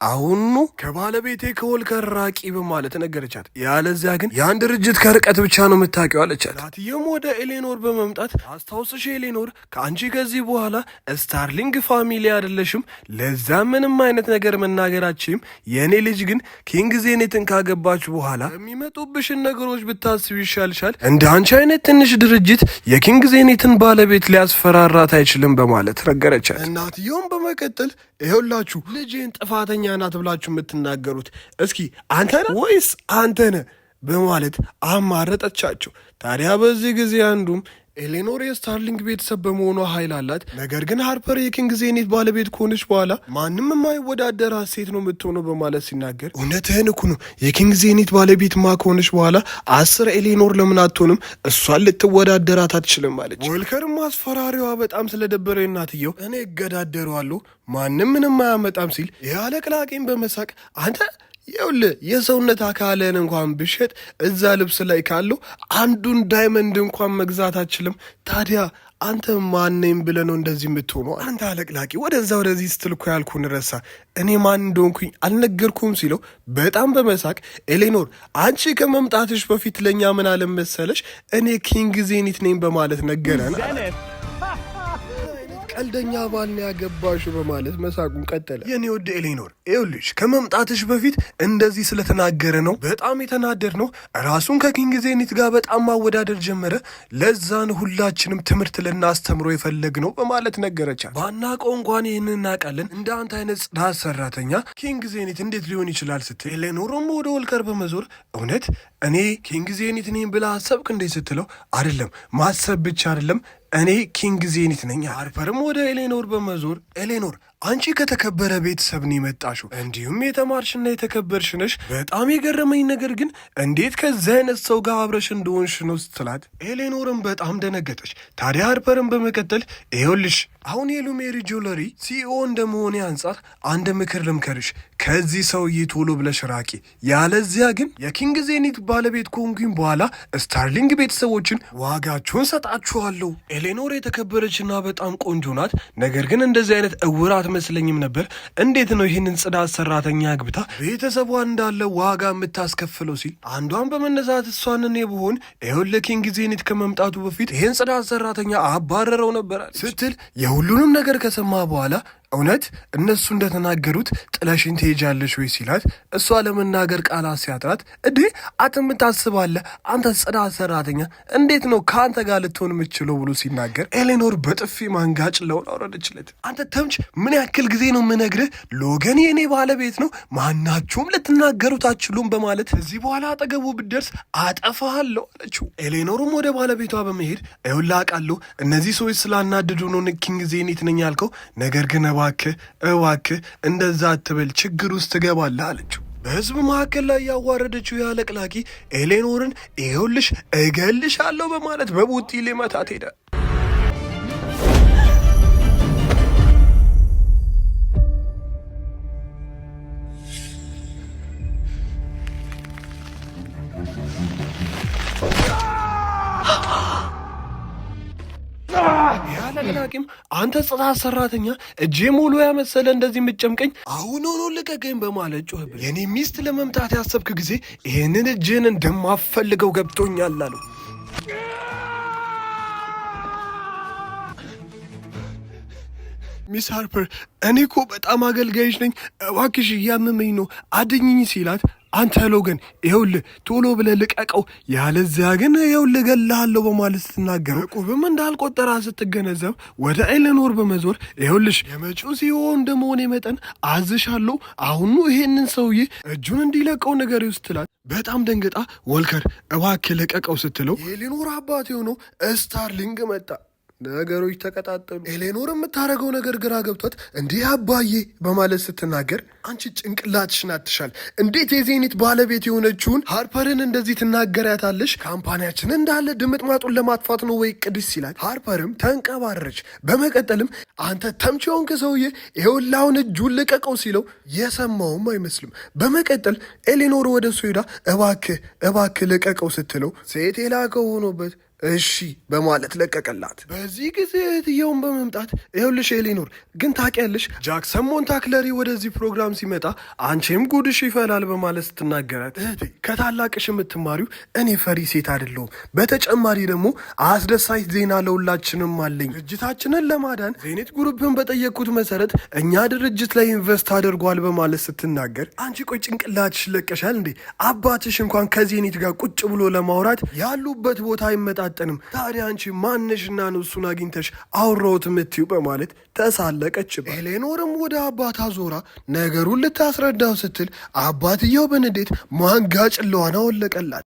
አሁኑ ከባለቤቴ ከወልከር ራቂ በማለት ነገረቻት። ያለዚያ ግን ያን ድርጅት ከርቀት ብቻ ነው የምታውቂው አለቻት። ናትየም ወደ ኤሌኖር በመምጣት አስታውስሽ ኤሌኖር፣ ከአንቺ ከዚህ በኋላ ስታርሊንግ ፋሚሊ አይደለሽም፣ ለዛ ምንም አይነት ነገር መናገራችም። የእኔ ልጅ ግን ኪንግ ዜኔትን ካገባች በኋላ የሚመጡብሽን ነገሮች ብታስብ ይሻልሻል። እንደ አንቺ አይነት ትንሽ ድርጅት የኪንግ ዜኔትን ባለቤት ሊያስፈራራት አይችልም በማለት ነገረቻት። እናትየውም በመቀጠል ይኸውላችሁ ልጄን ጥፋተኛ ናት ብላችሁ የምትናገሩት እስኪ አንተ ነህ ወይስ አንተ ነህ በማለት አማረጠቻቸው። ታዲያ በዚህ ጊዜ አንዱም ኤሌኖር የስታርሊንግ ቤተሰብ በመሆኗ ኃይል አላት። ነገር ግን ሃርፐር የኪንግ ዜኔት ባለቤት ከሆነች በኋላ ማንም የማይወዳደራት ሴት ነው የምትሆነው በማለት ሲናገር፣ እውነትህን እኮ ነው። የኪንግ ዜኔት ባለቤት ማ ከሆነች በኋላ 10 ኤሌኖር ለምን አትሆንም? እሷን ልትወዳደራት አትችልም አለች። ወልከርም ማስፈራሪዋ በጣም ስለደበረ እናትየው እኔ እገዳደረዋለሁ ማንም ምንም አያመጣም ሲል ያለቅላቂም በመሳቅ አንተ ይኸውልህ የሰውነት አካልን እንኳን ብሸጥ እዛ ልብስ ላይ ካለው አንዱን ዳይመንድ እንኳን መግዛት አችልም። ታዲያ አንተ ማነኝ ብለህ ነው እንደዚህ የምትሆነው? አንተ አለቅላቂ ወደዛ ወደዚህ ስትል እኮ ያልኩህን ረሳ። እኔ ማን እንደሆንኩኝ አልነገርኩም ሲለው በጣም በመሳቅ ኤሌኖር አንቺ ከመምጣትሽ በፊት ለእኛ ምን አለ መሰለሽ እኔ ኪንግ ዜኔት ነኝ በማለት ነገረን። ቀልደኛ ባል ነው ያገባሽው በማለት መሳቁን ቀጠለ። የኔ ወደ ኤሌኖር ይኸውልሽ ከመምጣትሽ በፊት እንደዚህ ስለተናገረ ነው በጣም የተናደር ነው። ራሱን ከኪንግ ዜኔት ጋር በጣም ማወዳደር ጀመረ። ለዛን ሁላችንም ትምህርት ልናስተምሮ የፈለግ ነው በማለት ነገረቻት። ባናውቀው እንኳን ይህን እናውቃለን። እንደ አንተ አይነት ጽዳት ሰራተኛ ኪንግ ዜኔት እንዴት ሊሆን ይችላል ስትል ኤሌኖርም ወደ ወልከር በመዞር እውነት እኔ ኪንግ ዜኔት ነኝ ብላ አሰብክ እንዴ ስትለው አይደለም ማሰብ ብቻ አይደለም እኔ ኪንግ ዜኔት ነኝ። ሃርፐርም ወደ ኤሌኖር በመዞር ኤሌኖር አንቺ ከተከበረ ቤተሰብ ነው የመጣሽው፣ እንዲሁም የተማርሽና የተከበርሽ ነሽ። በጣም የገረመኝ ነገር ግን እንዴት ከዚህ አይነት ሰው ጋር አብረሽ እንደሆንሽ ነው ስትላት ኤሌኖርም በጣም ደነገጠች። ታዲያ ሃርፐርም በመቀጠል ይኸውልሽ አሁን የሉሜሪ ጆለሪ ሲኦ እንደመሆኔ አንጻር አንድ ምክር ልምከርሽ፣ ከዚህ ሰውዬ ቶሎ ብለሽ ራቂ። ያለዚያ ግን የኪንግ ዜኔት ባለቤት ከሆንኩኝ በኋላ ስታርሊንግ ቤተሰቦችን ዋጋችሁን ሰጣችኋለሁ። ኤሌኖር የተከበረችና በጣም ቆንጆ ናት። ነገር ግን እንደዚህ አይነት እውር አትመስለኝም ነበር። እንዴት ነው ይህንን ጽዳት ሰራተኛ አግብታ ቤተሰቧ እንዳለ ዋጋ የምታስከፍለው ሲል አንዷን በመነሳት እሷን እኔ ብሆን ይኸውልህ ኪንግ ዜኔት ከመምጣቱ በፊት ይህን ጽዳት ሰራተኛ አባረረው ነበራል ስትል የሁሉንም ነገር ከሰማ በኋላ እውነት እነሱ እንደተናገሩት ጥለሽን ትሄጃለሽ ወይ ሲላት እሷ ለመናገር ቃላት ሲያጥራት እዴ አጥም ታስባለህ አንተ ጽዳት ሰራተኛ እንዴት ነው ከአንተ ጋር ልትሆን የምችለው ብሎ ሲናገር ኤሌኖር በጥፊ ማንጋጭ ለውን አውረደችለት። አንተ ተምች ምን ያክል ጊዜ ነው የምነግርህ? ሎገን የኔ ባለቤት ነው፣ ማናችሁም ልትናገሩት አትችሉም በማለት እዚህ በኋላ አጠገቡ ብትደርስ አጠፋሃለሁ አለችው። ኤሌኖርም ወደ ባለቤቷ በመሄድ ይኸውልህ አውቃለሁ እነዚህ ሰዎች ስላናደዱ ነው ኪንግ ዜኔት ነኝ ያልከው፣ ነገር ግን እባክህ እንደዛ አትበል ችግር ውስጥ ትገባለህ አለችው። በህዝብ መካከል ላይ ያዋረደችው ያለቅላቂ ኤሌኖርን ይኸውልሽ እገልሻለሁ በማለት በቡጢ ሊመታት ሄደ። ያለቅላቂም አንተ ጽዳት ሰራተኛ እጄ ሙሉ ያመሰለ እንደዚህ የምትጨምቀኝ አሁን ሆኖ ልቀቀኝ በማለት ጮህብን። የኔ ሚስት ለመምታት ያሰብክ ጊዜ ይህንን እጅን እንደማፈልገው ገብቶኛል አሉ። ሚስ ሃርፐር እኔ እኮ በጣም አገልጋይሽ ነኝ፣ እባክሽ እያመመኝ ነው አድኝኝ ሲላት አንተ ሎገን ይኸውልህ ቶሎ ብለህ ልቀቀው፣ ያለዚያ ግን ይኸውልህ እገልሃለሁ በማለት ስትናገረው ዕቁብም እንዳልቆጠራ ስትገነዘብ ወደ ኤሌኖር በመዞር ይኸውልሽ የመጪው ሲኦ እንደመሆኔ መጠን አዝሻለሁ፣ አሁኑ ይሄንን ሰውዬ እጁን እንዲለቀው ነገር ስትላት በጣም ደንግጣ ወልከር እባክህ ልቀቀው ስትለው የኤሌኖር አባት የሆነው ስታርሊንግ መጣ። ነገሮች ተቀጣጠሉ። ኤሌኖር የምታደርገው ነገር ግራ ገብቷት እንዲህ አባዬ በማለት ስትናገር አንቺ ጭንቅላትሽን አትሻል፣ እንዴት የዜኔት ባለቤት የሆነችውን ሃርፐርን እንደዚህ ትናገሪያታለሽ? ካምፓኒያችን እንዳለ ድምጥማጡን ለማጥፋት ነው ወይ ቅድስ ሲላት ሃርፐርም ተንቀባረች። በመቀጠልም አንተ ተምች የሆንክ ሰውዬ ይኸውልህ እጁን ልቀቀው ሲለው የሰማውም አይመስልም። በመቀጠል ኤሌኖር ወደ እሱ ሄዳ እባክህ ልቀቀው ስትለው ሴት የላከው ሆኖበት እሺ በማለት ለቀቀላት። በዚህ ጊዜ እህትየውን በመምጣት ይኸውልሽ ኤሌኖር ግን ታውቂያለሽ ጃክሰን ሞንታክለሪ ወደዚህ ፕሮግራም ሲመጣ አንቺም ጉድሽ ይፈላል በማለት ስትናገራት፣ እህቴ ከታላቅሽ የምትማሪው እኔ ፈሪ ሴት አይደለሁም። በተጨማሪ ደግሞ አስደሳች ዜና ለሁላችንም አለኝ። ድርጅታችንን ለማዳን ዜኔት ግሩፕን በጠየቅኩት መሰረት እኛ ድርጅት ላይ ኢንቨስት አድርጓል በማለት ስትናገር፣ አንቺ ቆይ ጭንቅላትሽ ለቀሻል እንዴ? አባትሽ እንኳን ከዜኔት ጋር ቁጭ ብሎ ለማውራት ያሉበት ቦታ ይመጣ አጠንም ታዲያ አንቺ ማነሽና ነው እሱን አግኝተሽ አውራውት ምትዩ በማለት ተሳለቀች። ኤሌኖርም ወደ አባታ ዞራ ነገሩን ልታስረዳው ስትል አባትየው በንዴት ማንጋጭ ለዋና ወለቀላት።